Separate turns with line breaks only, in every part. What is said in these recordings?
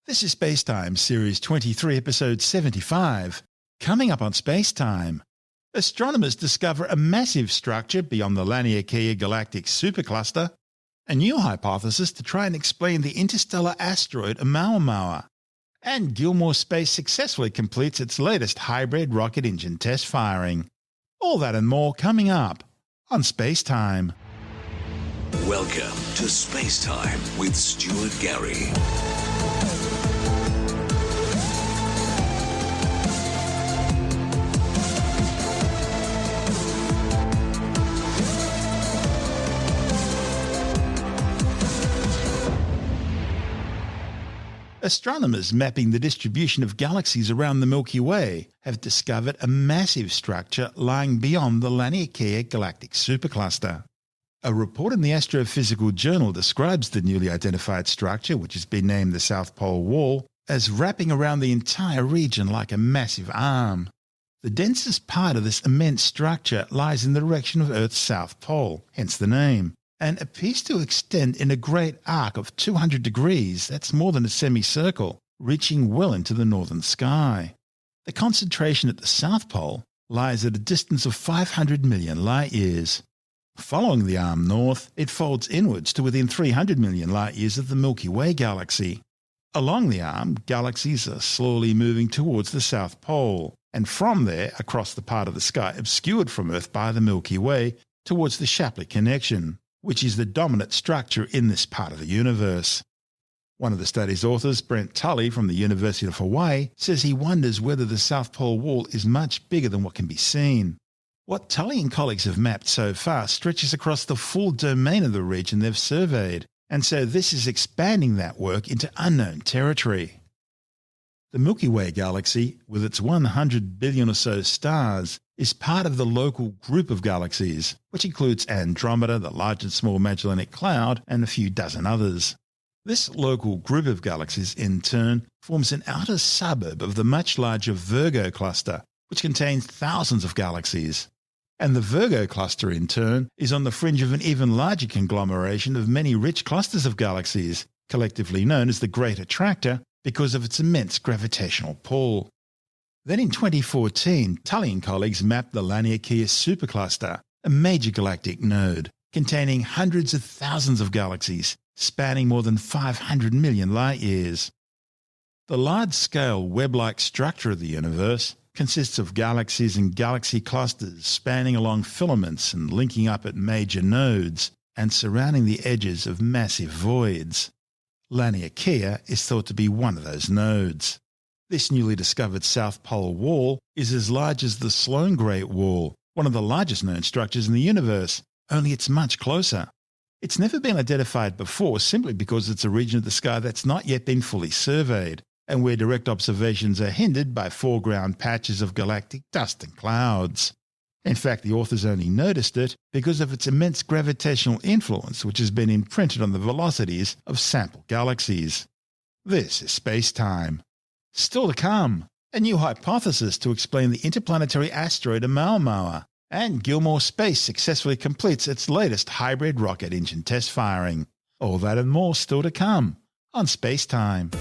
This is SpaceTime Series 23, Episode 75. Coming up on SpaceTime, astronomers discover a massive structure beyond the Laniakea galactic supercluster, a new hypothesis to try and explain the interstellar asteroid Oumuamua, and Gilmour Space successfully completes its latest hybrid rocket engine test firing. All that and more coming up on SpaceTime.
Welcome to SpaceTime with Stuart Gary.
Astronomers mapping the distribution of galaxies around the Milky Way have discovered a massive structure lying beyond the Laniakea galactic supercluster. A report in the Astrophysical Journal describes the newly identified structure, which has been named the South Pole Wall, as wrapping around the entire region like a massive arm. The densest part of this immense structure lies in the direction of Earth's south pole, hence the name, and appears to extend in a great arc of 200 degrees, that's more than a semicircle, reaching well into the northern sky. The concentration at the South Pole lies at a distance of 500 million light-years. Following the arm north, it folds inwards to within 300 million light-years of the Milky Way galaxy. Along the arm, galaxies are slowly moving towards the South Pole, and from there across the part of the sky obscured from Earth by the Milky Way towards the Shapley connection, which is the dominant structure in this part of the universe. One of the study's authors, Brent Tully from the University of Hawaii, says he wonders whether the South Pole Wall is much bigger than what can be seen. What Tully and colleagues have mapped so far stretches across the full domain of the region they've surveyed, and so this is expanding that work into unknown territory. The Milky Way galaxy, with its 100 billion or so stars, is part of the local group of galaxies, which includes Andromeda, the Large and Small Magellanic Cloud, and a few dozen others. This local group of galaxies, in turn, forms an outer suburb of the much larger Virgo cluster, which contains thousands of galaxies. And the Virgo cluster, in turn, is on the fringe of an even larger conglomeration of many rich clusters of galaxies, collectively known as the Great Attractor, because of its immense gravitational pull. Then in 2014, Tully and colleagues mapped the Laniakea supercluster, a major galactic node, containing hundreds of thousands of galaxies, spanning more than 500 million light-years. The large-scale web-like structure of the universe consists of galaxies and galaxy clusters spanning along filaments and linking up at major nodes, and surrounding the edges of massive voids. Laniakea is thought to be one of those nodes. This newly discovered South Pole Wall is as large as the Sloan Great Wall, one of the largest known structures in the universe, only it's much closer. It's never been identified before simply because it's a region of the sky that's not yet been fully surveyed, and where direct observations are hindered by foreground patches of galactic dust and clouds. In fact, the authors only noticed it because of its immense gravitational influence, which has been imprinted on the velocities of sample galaxies. This is SpaceTime. Still to come, a new hypothesis to explain the interplanetary asteroid Oumuamua, and Gilmour Space successfully completes its latest hybrid rocket engine test firing. All that and more still to come on SpaceTime.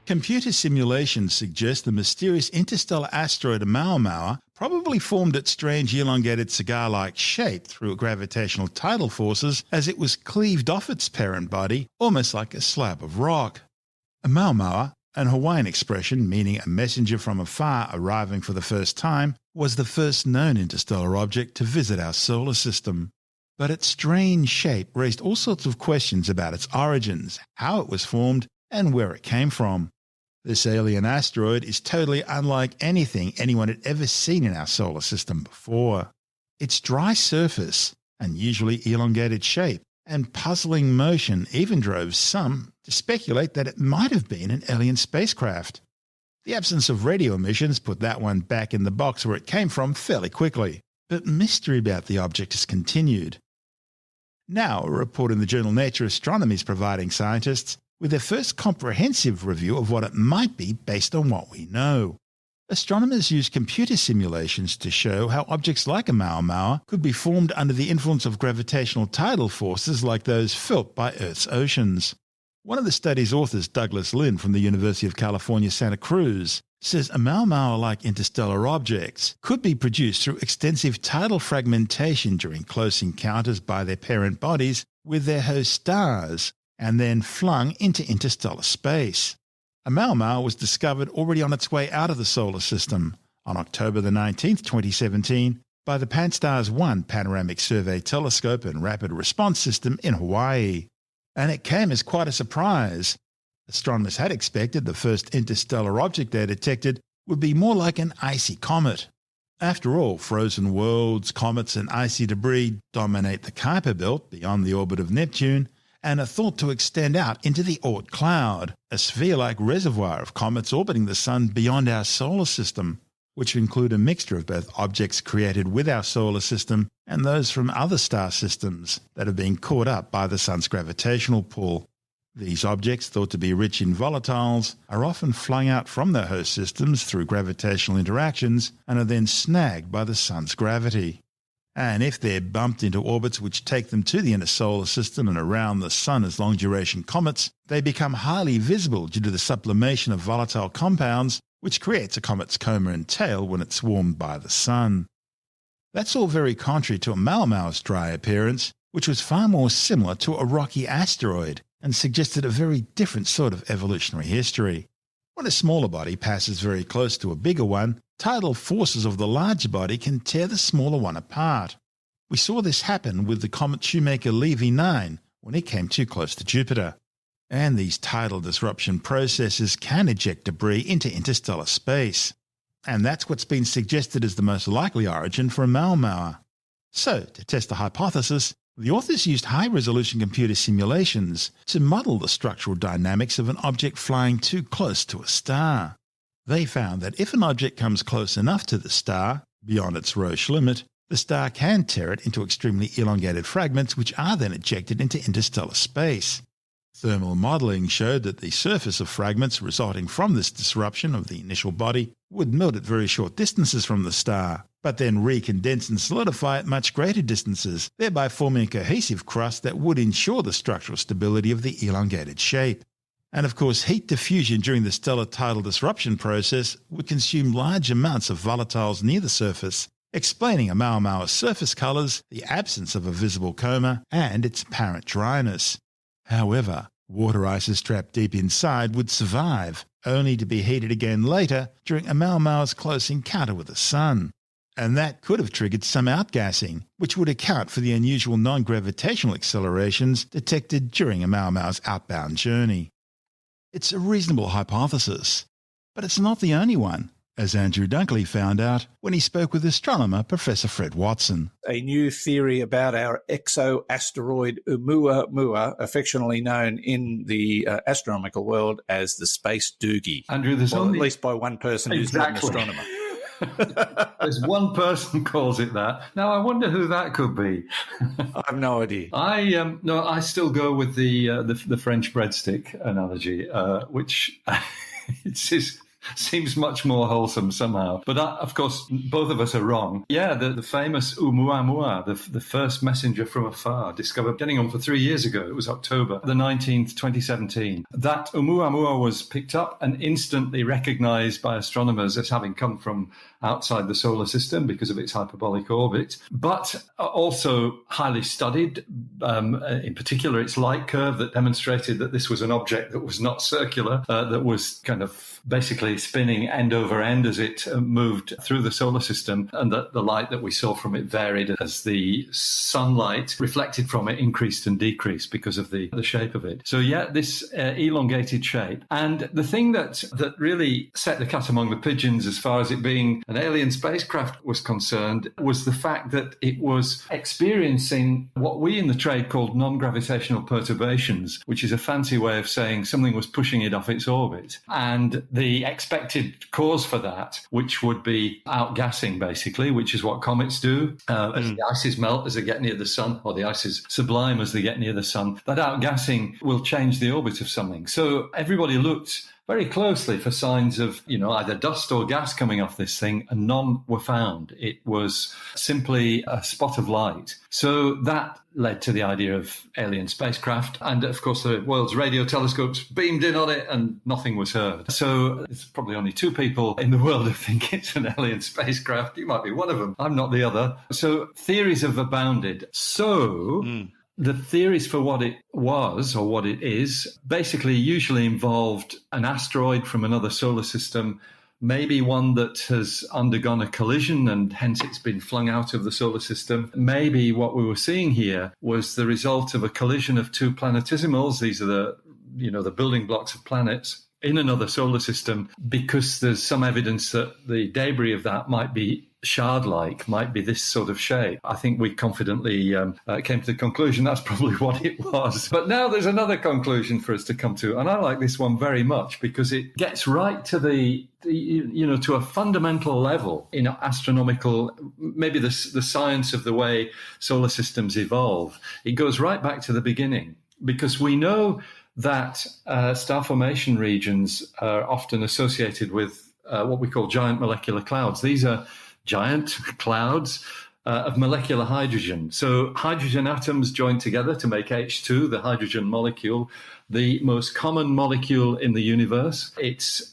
Computer simulations suggest the mysterious interstellar asteroid Oumuamua probably formed its strange elongated cigar-like shape through gravitational tidal forces as it was cleaved off its parent body, almost like a slab of rock. Oumuamua, an Hawaiian expression meaning a messenger from afar arriving for the first time, was the first known interstellar object to visit our solar system. But its strange shape raised all sorts of questions about its origins, how it was formed, and where it came from. This alien asteroid is totally unlike anything anyone had ever seen in our solar system before. Its dry surface, unusually elongated shape, and puzzling motion even drove some to speculate that it might have been an alien spacecraft. The absence of radio emissions put that one back in the box where it came from fairly quickly, but mystery about the object has continued. Now, a report in the journal Nature Astronomy is providing scientists with their first comprehensive review of what it might be based on what we know. Astronomers used computer simulations to show how objects like Oumuamua could be formed under the influence of gravitational tidal forces like those felt by Earth's oceans. One of the study's authors, Douglas Lynn from the University of California, Santa Cruz, says Oumuamua-like interstellar objects could be produced through extensive tidal fragmentation during close encounters by their parent bodies with their host stars, and then flung into interstellar space. Oumuamua was discovered already on its way out of the solar system on October the 19th, 2017, by the Pan-STARRS-1 Panoramic Survey Telescope and Rapid Response System in Hawaii. And it came as quite a surprise. Astronomers had expected the first interstellar object they detected would be more like an icy comet. After all, frozen worlds, comets and icy debris dominate the Kuiper Belt beyond the orbit of Neptune, and are thought to extend out into the Oort cloud, a sphere-like reservoir of comets orbiting the Sun beyond our solar system, which include a mixture of both objects created with our solar system and those from other star systems that have been caught up by the Sun's gravitational pull. These objects, thought to be rich in volatiles, are often flung out from their host systems through gravitational interactions and are then snagged by the Sun's gravity. And if they're bumped into orbits which take them to the inner solar system and around the Sun as long-duration comets, they become highly visible due to the sublimation of volatile compounds, which creates a comet's coma and tail when it's warmed by the Sun. That's all very contrary to Oumuamua's dry appearance, which was far more similar to a rocky asteroid and suggested a very different sort of evolutionary history. When a smaller body passes very close to a bigger one, tidal forces of the larger body can tear the smaller one apart. We saw this happen with the comet Shoemaker-Levy 9 when it came too close to Jupiter. And these tidal disruption processes can eject debris into interstellar space. And that's what's been suggested as the most likely origin for Oumuamua. So, to test the hypothesis, the authors used high-resolution computer simulations to model the structural dynamics of an object flying too close to a star. They found that if an object comes close enough to the star, beyond its Roche limit, the star can tear it into extremely elongated fragments which are then ejected into interstellar space. Thermal modelling showed that the surface of fragments resulting from this disruption of the initial body would melt at very short distances from the star, but then recondense and solidify at much greater distances, thereby forming a cohesive crust that would ensure the structural stability of the elongated shape. And of course, heat diffusion during the stellar tidal disruption process would consume large amounts of volatiles near the surface, explaining Oumuamua's surface colours, the absence of a visible coma, and its apparent dryness. However, water ices trapped deep inside would survive, only to be heated again later during Oumuamua's close encounter with the Sun. And that could have triggered some outgassing, which would account for the unusual non-gravitational accelerations detected during Oumuamua's outbound journey. It's a reasonable hypothesis, but it's not the only one, as Andrew Dunkley found out when he spoke with astronomer Professor Fred Watson.
A new theory about our exo-asteroid Oumuamua, affectionately known in the astronomical world as the Space Doogie.
Andrew,
at least by one person who's not an astronomer.
There's one person calls it that. Now, I wonder who that could be.
I have no idea.
I still go with the French breadstick analogy, which seems much more wholesome somehow. But of course, both of us are wrong. Yeah, the famous Oumuamua, the first messenger from afar, discovered getting on for 3 years ago. It was October the 19th, 2017. That Oumuamua was picked up and instantly recognized by astronomers as having come from outside the solar system because of its hyperbolic orbit, but also highly studied, in particular its light curve that demonstrated that this was an object that was not circular, that was kind of basically spinning end over end as it moved through the solar system, and that the light that we saw from it varied as the sunlight reflected from it increased and decreased because of the shape of it. So yeah, this elongated shape. And the thing that really set the cat among the pigeons as far as it being an alien spacecraft was concerned was the fact that it was experiencing what we in the trade called non-gravitational perturbations, which is a fancy way of saying something was pushing it off its orbit. And the expected cause for that, which would be outgassing, basically, which is what comets do. As the ices melt as they get near the sun, or the ices sublime as they get near the sun, that outgassing will change the orbit of something. So everybody looked very closely for signs of, either dust or gas coming off this thing, and none were found. It was simply a spot of light. So that led to the idea of alien spacecraft. And of course, the world's radio telescopes beamed in on it and nothing was heard. So there's probably only two people in the world who think it's an alien spacecraft. You might be one of them. I'm not the other. So theories have abounded. The theories for what it was or what it is basically usually involved an asteroid from another solar system, maybe one that has undergone a collision and hence it's been flung out of the solar system. Maybe what we were seeing here was the result of a collision of two planetesimals. These are the building blocks of planets in another solar system, because there's some evidence that the debris of that might be shard-like, might be this sort of shape. I think we confidently came to the conclusion that's probably what it was. But now there's another conclusion for us to come to, and I like this one very much because it gets right to to a fundamental level in astronomical, maybe the science of the way solar systems evolve. It goes right back to the beginning, because we know that star formation regions are often associated with what we call giant molecular clouds. These are giant clouds of molecular hydrogen. So hydrogen atoms join together to make H2, the hydrogen molecule, the most common molecule in the universe. It's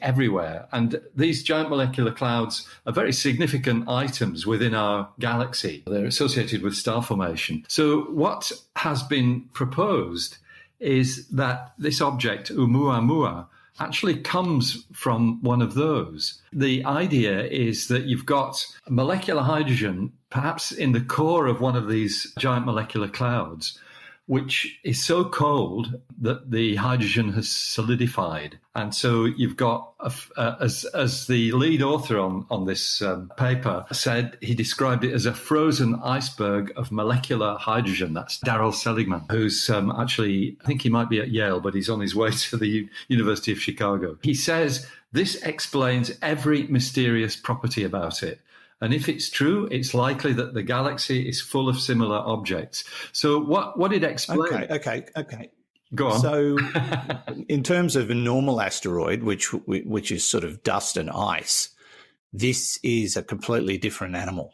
everywhere. And these giant molecular clouds are very significant items within our galaxy. They're associated with star formation. So what has been proposed is that this object, Oumuamua, actually comes from one of those. The idea is that you've got molecular hydrogen, perhaps in the core of one of these giant molecular clouds, which is so cold that the hydrogen has solidified. And so you've got, as the lead author on this paper said, he described it as a frozen iceberg of molecular hydrogen. That's Darrell Seligman, who's actually, I think he might be at Yale, but he's on his way to the University of Chicago. He says, this explains every mysterious property about it. And if it's true, it's likely that the galaxy is full of similar objects. So what it explains...
Okay.
Go on.
So in terms of a normal asteroid, which is sort of dust and ice, this is a completely different animal.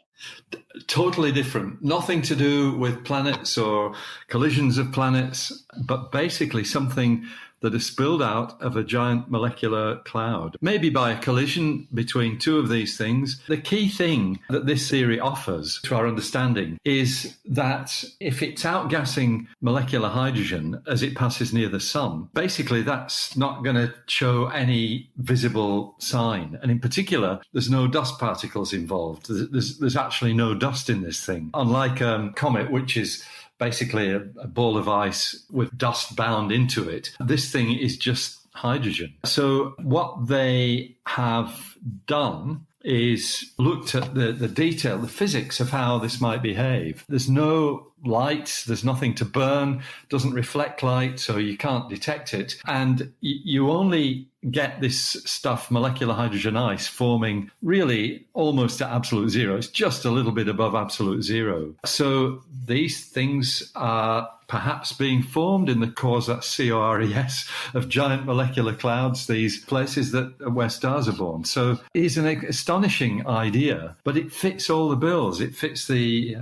Totally different. Nothing to do with planets or collisions of planets, but basically something that has spilled out of a giant molecular cloud, maybe by a collision between two of these things. The key thing that this theory offers to our understanding is that if it's outgassing molecular hydrogen as it passes near the sun, basically that's not going to show any visible sign. And in particular, there's no dust particles involved. There's actually no dust in this thing. Unlike a comet, which is basically a ball of ice with dust bound into it. This thing is just hydrogen. So what they have done is looked at the detail, the physics of how this might behave. There's no light, there's nothing to burn, doesn't reflect light, so you can't detect it. And you only get this stuff, molecular hydrogen ice, forming really almost at absolute zero. It's just a little bit above absolute zero. So these things are perhaps being formed in the cores, that's C-O-R-E-S, of giant molecular clouds, these places where stars are born. So it is an astonishing idea, but it fits all the bills. It fits the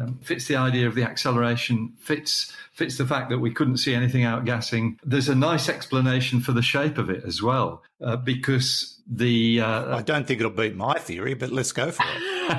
idea of the acceleration, fits the fact that we couldn't see anything outgassing. There's a nice explanation for the shape of it as well, because I don't think it'll beat my theory, but let's go for it.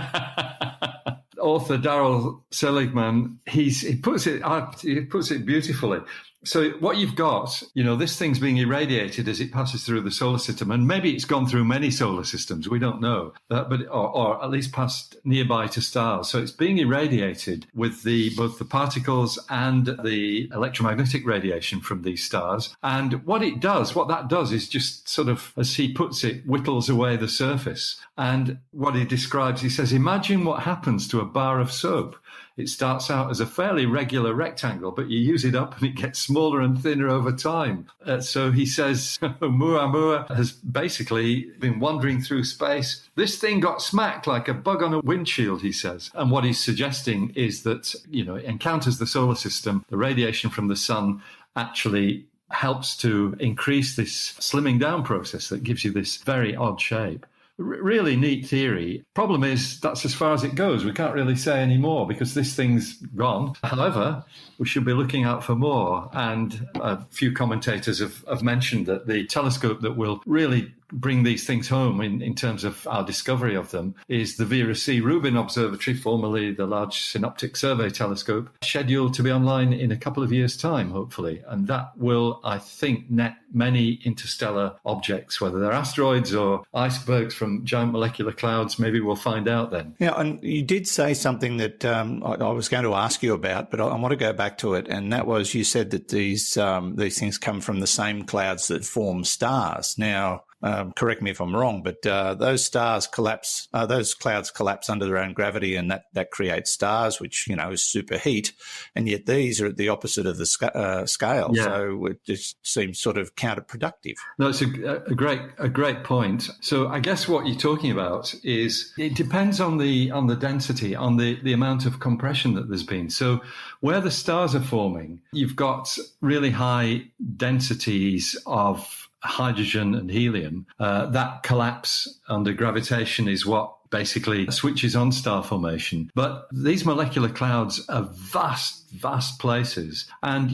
Author Darrell Seligman, he puts it beautifully. So what you've got, this thing's being irradiated as it passes through the solar system, and maybe it's gone through many solar systems. We don't know, or at least passed nearby to stars. So it's being irradiated with both the particles and the electromagnetic radiation from these stars. And what that does is just sort of, as he puts it, whittles away the surface. And what he describes, he says, imagine what happens to a bar of soap it starts out as a fairly regular rectangle, but you use it up and it gets smaller and thinner over time. So he says Oumuamua has basically been wandering through space. This thing got smacked like a bug on a windshield, he says. And what he's suggesting is that, it encounters the solar system, the radiation from the sun actually helps to increase this slimming down process that gives you this very odd shape. Really neat theory. Problem is, that's as far as it goes. We can't really say any more because this thing's gone. However, we should be looking out for more. And a few commentators have mentioned that the telescope that will really bring these things home in terms of our discovery of them is the Vera C. Rubin Observatory, formerly the Large Synoptic Survey Telescope, scheduled to be online in a couple of years' time, hopefully. And that will, I think, net many interstellar objects, whether they're asteroids or icebergs from giant molecular clouds. Maybe we'll find out then.
Yeah, and you did say something that I was going to ask you about, but I want to go back to it. And that was, you said that these things come from the same clouds that form stars. Now, correct me if I'm wrong, but those clouds collapse under their own gravity, and that creates stars, which is superheat. And yet these are at the opposite of the scale,
yeah.
So it just seems sort of counterproductive.
No, it's a great point. So I guess what you're talking about is it depends on the density, on the amount of compression that there's been. So where the stars are forming, you've got really high densities of hydrogen and helium. That collapse under gravitation is what basically switches on star formation. But these molecular clouds are vast places. And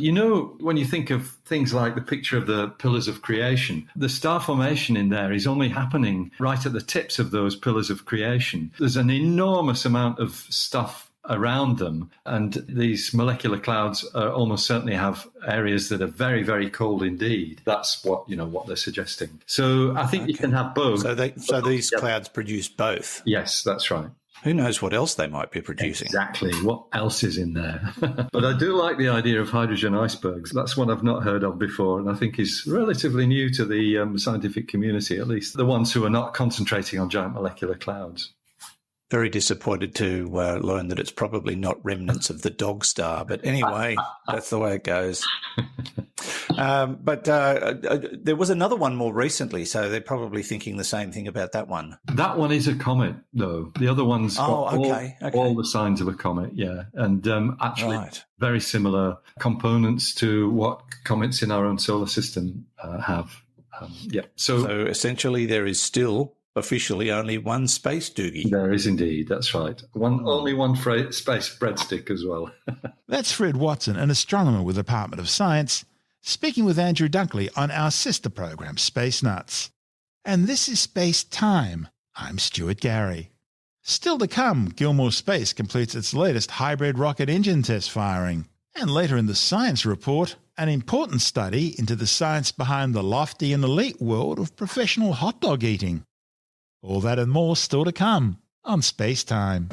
when you think of things like the picture of the pillars of creation, the star formation in there is only happening right at the tips of those pillars of creation. There's an enormous amount of stuff around them, and these molecular clouds almost certainly have areas that are very, very cold indeed. That's what they're suggesting. So I think you can have both.
So these clouds produce both.
Yes, that's right.
Who knows what else they might be producing?
Exactly. What else is in there? But I do like the idea of hydrogen icebergs. That's one I've not heard of before, and I think is relatively new to the scientific community, at least the ones who are not concentrating on giant molecular clouds.
Very disappointed to learn that it's probably not remnants of the dog star. But anyway, that's the way it goes. But there was another one more recently, so they're probably thinking the same thing about that one.
That one is a comet, though. The other one's got all the signs of a comet, yeah. And actually very similar components to what comets in our own solar system have. So essentially there is still officially only one space doogie. There is indeed, that's right. Only one space breadstick as well.
That's Fred Watson, an astronomer with the Department of Science, speaking with Andrew Dunkley on our sister program, Space Nuts. And this is Space Time. I'm Stuart Gary. Still to come, Gilmour Space completes its latest hybrid rocket engine test firing. And later in the Science Report, an important study into the science behind the lofty and elite world of professional hot dog eating. All that and more still to come on Space Time.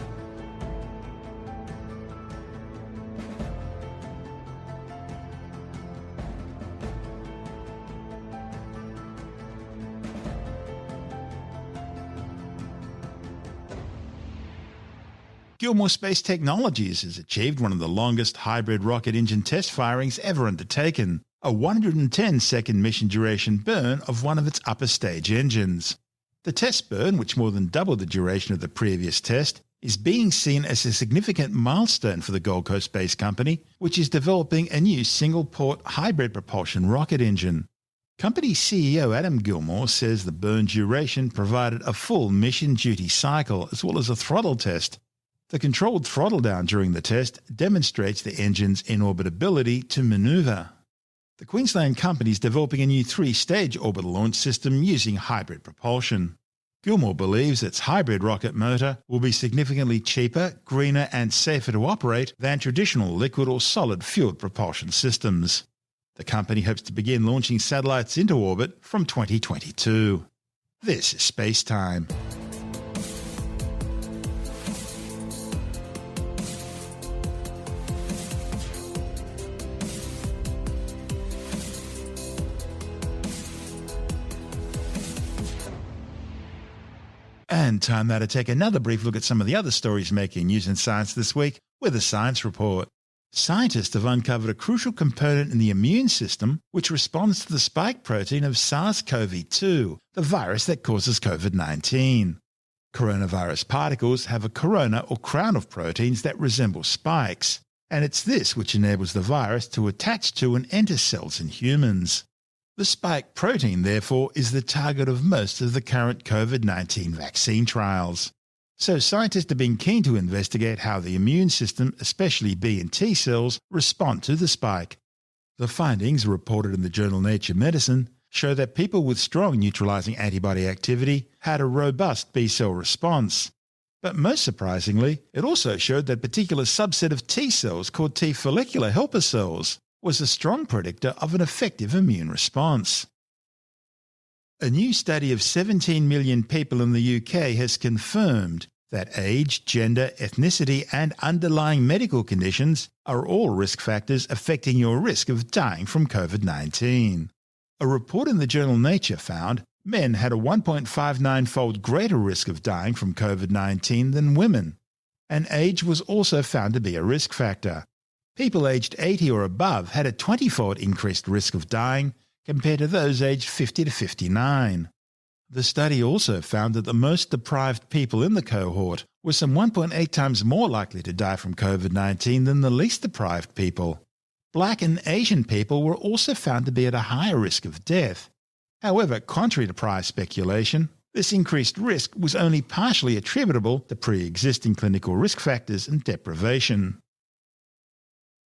Gilmour Space Technologies has achieved one of the longest hybrid rocket engine test firings ever undertaken, a 110-second mission duration burn of one of its upper stage engines. The test burn, which more than doubled the duration of the previous test, is being seen as a significant milestone for the Gold Coast Space Company, which is developing a new single-port hybrid propulsion rocket engine. Company CEO Adam Gilmour says the burn duration provided a full mission duty cycle as well as a throttle test. The controlled throttle down during the test demonstrates the engine's in-orbit ability to manoeuvre. The Queensland company is developing a new 3-stage orbital launch system using hybrid propulsion. Gilmour believes its hybrid rocket motor will be significantly cheaper, greener and safer to operate than traditional liquid or solid fueled propulsion systems. The company hopes to begin launching satellites into orbit from 2022. This is Space Time. And time now to take another brief look at some of the other stories making news in science this week with a science report. Scientists have uncovered a crucial component in the immune system which responds to the spike protein of SARS-CoV-2, the virus that causes COVID-19. Coronavirus particles have a corona or crown of proteins that resemble spikes, and it's this which enables the virus to attach to and enter cells in humans. The spike protein, therefore, is the target of most of the current COVID-19 vaccine trials. So scientists have been keen to investigate how the immune system, especially B and T cells, respond to the spike. The findings, reported in the journal Nature Medicine, show that people with strong neutralizing antibody activity had a robust B-cell response. But most surprisingly, it also showed that a particular subset of T cells called T follicular helper cells was a strong predictor of an effective immune response. A new study of 17 million people in the UK has confirmed that age, gender, ethnicity and underlying medical conditions are all risk factors affecting your risk of dying from COVID-19. A report in the journal Nature found men had a 1.59-fold greater risk of dying from COVID-19 than women, and age was also found to be a risk factor. People aged 80 or above had a 20-fold increased risk of dying compared to those aged 50 to 59. The study also found that the most deprived people in the cohort were some 1.8 times more likely to die from COVID-19 than the least deprived people. Black and Asian people were also found to be at a higher risk of death. However, contrary to prior speculation, this increased risk was only partially attributable to pre-existing clinical risk factors and deprivation.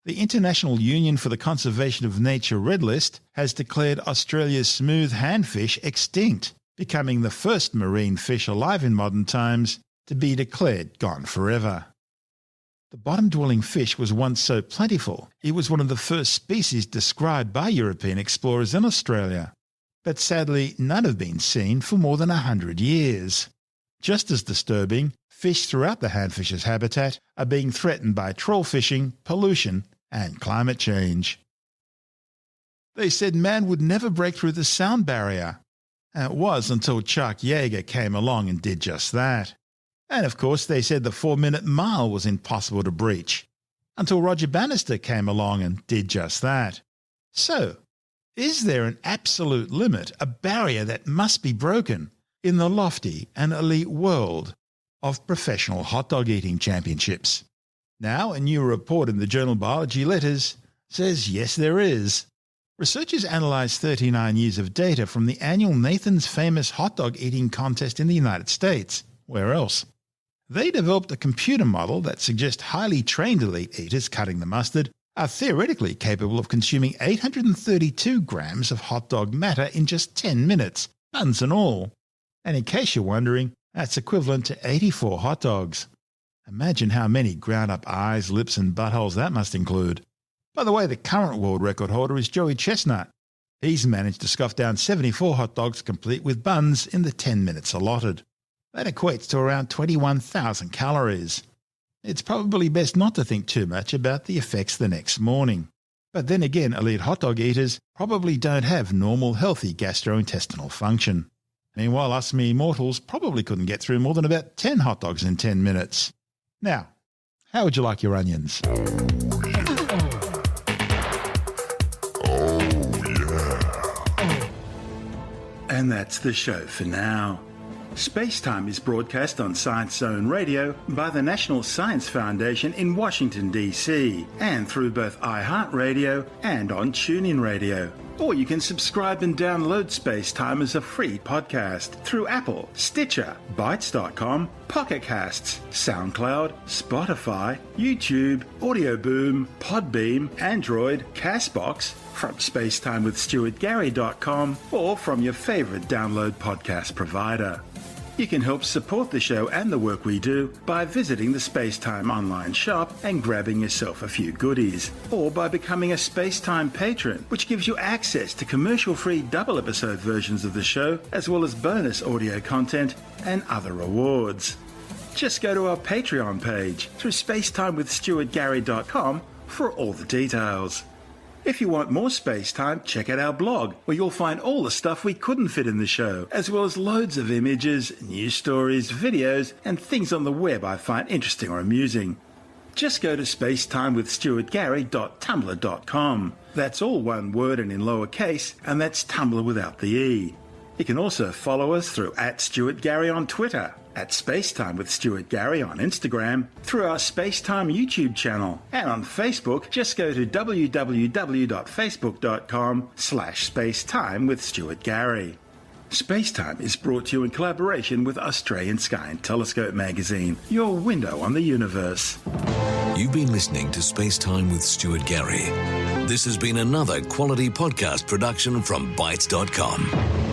The International Union for the Conservation of Nature Red List has declared Australia's smooth handfish extinct, becoming the first marine fish alive in modern times to be declared gone forever. The bottom-dwelling fish was once so plentiful it was one of the first species described by European explorers in Australia, but sadly none have been seen for more than 100 years. Just as disturbing, fish throughout the handfish's habitat are being threatened by trawl fishing, pollution and climate change. They said man would never break through the sound barrier. And it was until Chuck Yeager came along and did just that. And of course they said the 4-minute mile was impossible to breach. Until Roger Bannister came along and did just that. So, is there an absolute limit, a barrier that must be broken in the lofty and elite world of professional hot dog eating championships? Now, a new report in the journal Biology Letters says yes there is. Researchers analysed 39 years of data from the annual Nathan's Famous Hot Dog Eating Contest in the United States. Where else? They developed a computer model that suggests highly trained elite eaters cutting the mustard are theoretically capable of consuming 832 grams of hot dog matter in just 10 minutes, buns and all. And in case you're wondering, that's equivalent to 84 hot dogs. Imagine how many ground-up eyes, lips and buttholes that must include. By the way, the current world record holder is Joey Chestnut. He's managed to scoff down 74 hot dogs complete with buns in the 10 minutes allotted. That equates to around 21,000 calories. It's probably best not to think too much about the effects the next morning. But then again, elite hot dog eaters probably don't have normal, healthy gastrointestinal function. Meanwhile, us mere mortals probably couldn't get through more than about 10 hot dogs in 10 minutes. Now, how would you like your onions? And that's the show for now. SpaceTime is broadcast on Science Zone Radio by the National Science Foundation in Washington, D.C., and through both iHeartRadio and on TuneIn Radio. Or you can subscribe and download SpaceTime as a free podcast through Apple, Stitcher, Bytes.com, Pocket Casts, SoundCloud, Spotify, YouTube, Audio Boom, Podbeam, Android, Castbox, from spacetimewithstuartgary.com, or from your favorite download podcast provider. You can help support the show and the work we do by visiting the SpaceTime online shop and grabbing yourself a few goodies, or by becoming a SpaceTime patron, which gives you access to commercial-free double-episode versions of the show, as well as bonus audio content and other rewards. Just go to our Patreon page through spacetimewithstuartgary.com for all the details. If you want more SpaceTime, check out our blog, where you'll find all the stuff we couldn't fit in the show, as well as loads of images, news stories, videos, and things on the web I find interesting or amusing. just go to spacetimewithstuartgary.tumblr.com. That's all one word and in lowercase, and that's Tumblr without the E. You can also follow us through @StuartGary on Twitter, @SpaceTime with Stuart Gary on Instagram, through our SpaceTime YouTube channel, and on Facebook, just go to www.facebook.com/spacetime with Stuart Gary. SpaceTime is brought to you in collaboration with Australian Sky and Telescope magazine, your window on the universe.
You've been listening to SpaceTime with Stuart Gary. This has been another quality podcast production from Bytes.com.